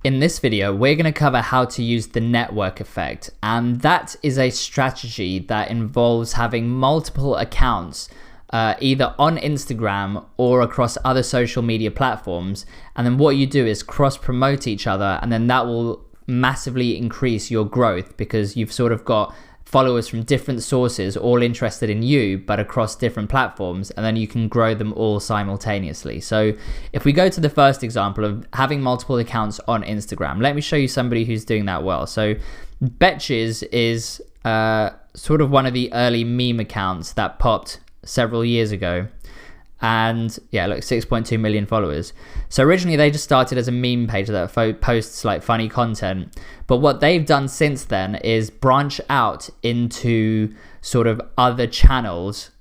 In this video, we're going to cover how to use the network effect, and that is a strategy that involves having multiple accounts either on Instagram or across other social media platforms, and then what you do is cross-promote each other, and then that will massively increase your growth because you've sort of got followers from different sources all interested in you but across different platforms, and then you can grow them all simultaneously. So if we go to the first example of having multiple accounts on Instagram, let me show you somebody who's doing that well. So Betches is sort of one of the early meme accounts that popped several years ago, and yeah, look, 6.2 million followers. So originally they just started as a meme page that posts like funny content, but what they've done since then is branch out into sort of other channels,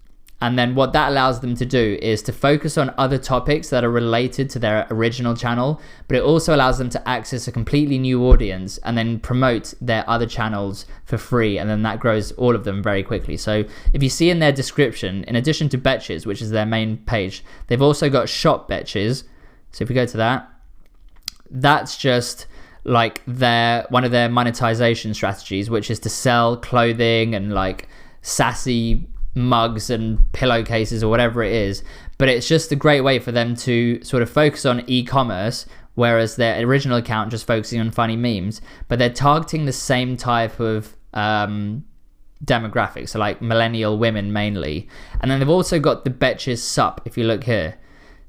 and then what that allows them to do is to focus on other topics that are related to their original channel, but it also allows them to access a completely new audience and then promote their other channels for free, and then that grows all of them very quickly. So if you see in their description, in addition to Betches, which is their main page, they've also got Shop Betches. So if we go to that, that's just like one of their monetization strategies, which is to sell clothing and like sassy mugs and pillowcases or whatever it is, but it's just a great way for them to sort of focus on e-commerce, whereas their original account just focusing on funny memes, but they're targeting the same type of demographics, so like millennial women mainly. And then they've also got the Betches Sup, if you look here.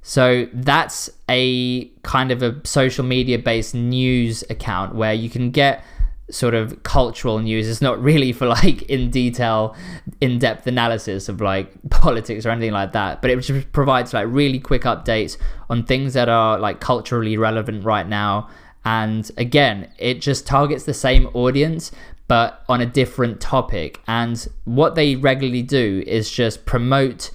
So that's a kind of a social media based news account where you can get sort of cultural news. It's not really for like in-depth analysis of like politics or anything like that, but it just provides like really quick updates on things that are like culturally relevant right now. And again, it just targets the same audience but on a different topic, and what they regularly do is just promote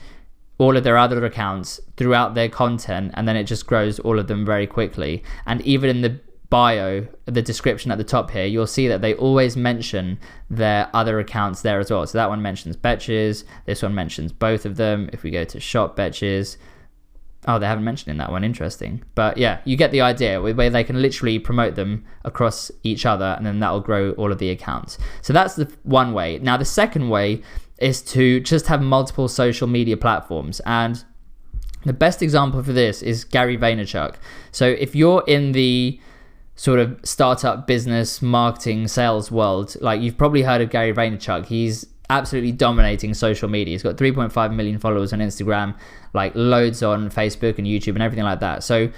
all of their other accounts throughout their content, and then it just grows all of them very quickly. And even in the bio, the description at the top here, you'll see that they always mention their other accounts there as well. So that one mentions Betches, this one mentions both of them. If we go to Shop Betches, oh, they haven't mentioned in that one, interesting. But yeah, you get the idea, where they can literally promote them across each other, and then that'll grow all of the accounts. So that's the one way. Now the second way is to just have multiple social media platforms, and the best example for this is Gary Vaynerchuk. So if you're in the sort of startup business marketing sales world, like you've probably heard of Gary Vaynerchuk. He's absolutely dominating social media. He's got 3.5 million followers on Instagram, like loads on Facebook and YouTube and everything like that. So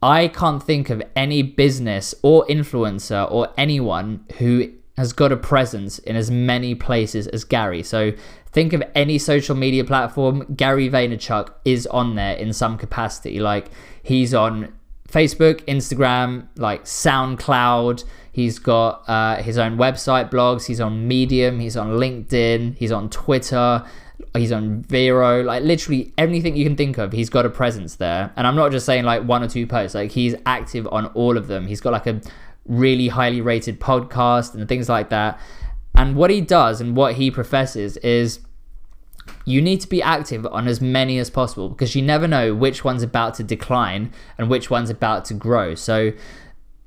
I can't think of any business or influencer or anyone who has got a presence in as many places as Gary. So think of any social media platform, Gary Vaynerchuk is on there in some capacity. Like he's on Facebook, Instagram, like SoundCloud. He's got his own website, blogs. He's on Medium. He's on LinkedIn. He's on Twitter. He's on Vero. Like literally anything you can think of, he's got a presence there. And I'm not just saying like one or two posts. Like he's active on all of them. He's got like a really highly rated podcast and things like that. And what he does and what he professes is you need to be active on as many as possible, because you never know which one's about to decline and which one's about to grow. So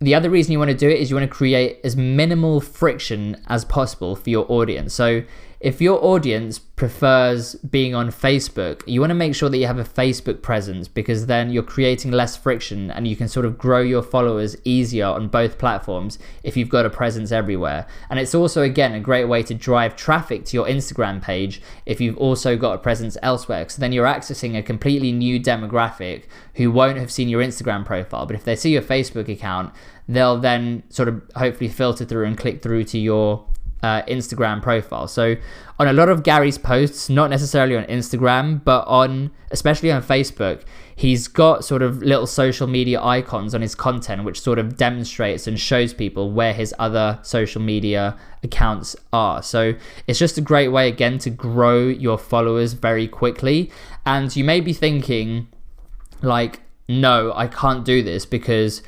the other reason you want to do it is you want to create as minimal friction as possible for your audience. So if your audience prefers being on Facebook, you want to make sure that you have a Facebook presence, because then you're creating less friction and you can sort of grow your followers easier on both platforms if you've got a presence everywhere. And it's also, again, a great way to drive traffic to your Instagram page if you've also got a presence elsewhere. So then you're accessing a completely new demographic who won't have seen your Instagram profile, but if they see your Facebook account, they'll then sort of hopefully filter through and click through to your Instagram profile. So on a lot of Gary's posts, not necessarily on Instagram, but especially on Facebook, he's got sort of little social media icons on his content, which sort of demonstrates and shows people where his other social media accounts are. So it's just a great way, again, to grow your followers very quickly. And you may be thinking like, no, I can't do this because,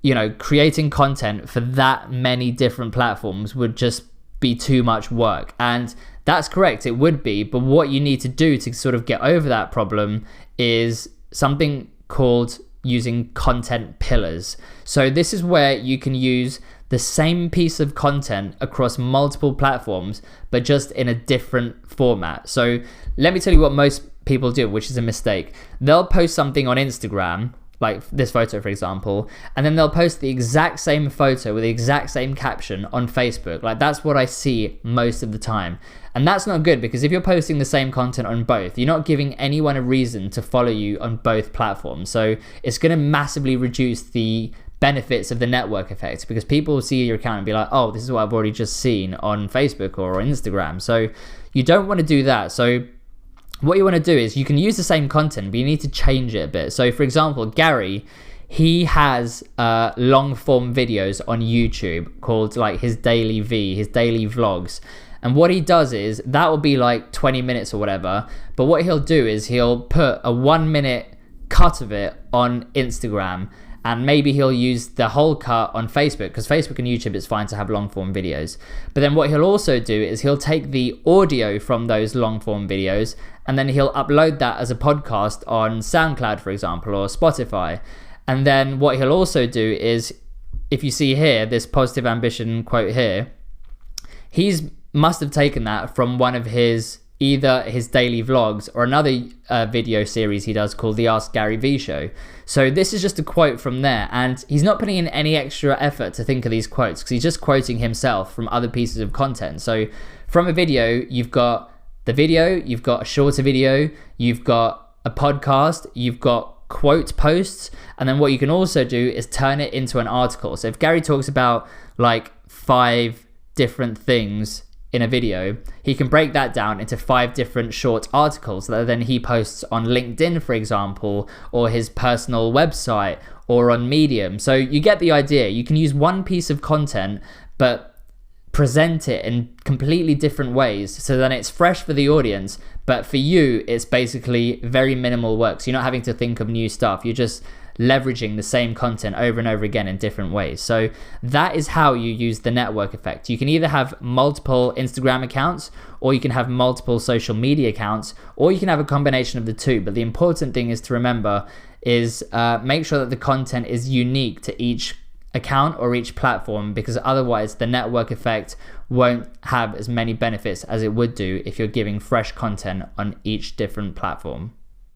you know, creating content for that many different platforms would just be too much work. And that's correct, it would be, but what you need to do to sort of get over that problem is something called using content pillars. So this is where you can use the same piece of content across multiple platforms, but just in a different format. So let me tell you what most people do, which is a mistake. They'll post something on Instagram, like this photo, for example, and then they'll post the exact same photo with the exact same caption on Facebook. Like, that's what I see most of the time. And that's not good, because if you're posting the same content on both, you're not giving anyone a reason to follow you on both platforms. So it's going to massively reduce the benefits of the network effect, because people will see your account and be like, oh, this is what I've already just seen on Facebook or on Instagram. So you don't want to do that. So what you want to do is you can use the same content, but you need to change it a bit. So for example, Gary, he has long form videos on YouTube called like his daily vlogs. And what he does is, that will be like 20 minutes or whatever. But what he'll do is he'll put a 1 minute cut of it on Instagram, and maybe he'll use the whole cut on Facebook, because Facebook and YouTube, it's fine to have long form videos. But then what he'll also do is he'll take the audio from those long form videos, and then he'll upload that as a podcast on SoundCloud, for example, or Spotify. And then what he'll also do is, if you see here, this positive ambition quote here, must have taken that from one of his, either his daily vlogs or another video series he does called the Ask Gary Vee Show. So this is just a quote from there, and he's not putting in any extra effort to think of these quotes, because he's just quoting himself from other pieces of content. So from a video, you've got the video, you've got a shorter video, you've got a podcast, you've got quote posts, and then what you can also do is turn it into an article. So if Gary talks about like 5 different things in a video, he can break that down into 5 different short articles that then he posts on LinkedIn, for example, or his personal website, or on Medium. So you get the idea. You can use one piece of content, but present it in completely different ways, so then it's fresh for the audience, but for you, it's basically very minimal work. So you're not having to think of new stuff. You're just leveraging the same content over and over again in different ways. So that is how you use the network effect. You can either have multiple Instagram accounts, or you can have multiple social media accounts, or you can have a combination of the two. But the important thing is to remember is make sure that the content is unique to each account or each platform, because otherwise the network effect won't have as many benefits as it would do if you're giving fresh content on each different platform.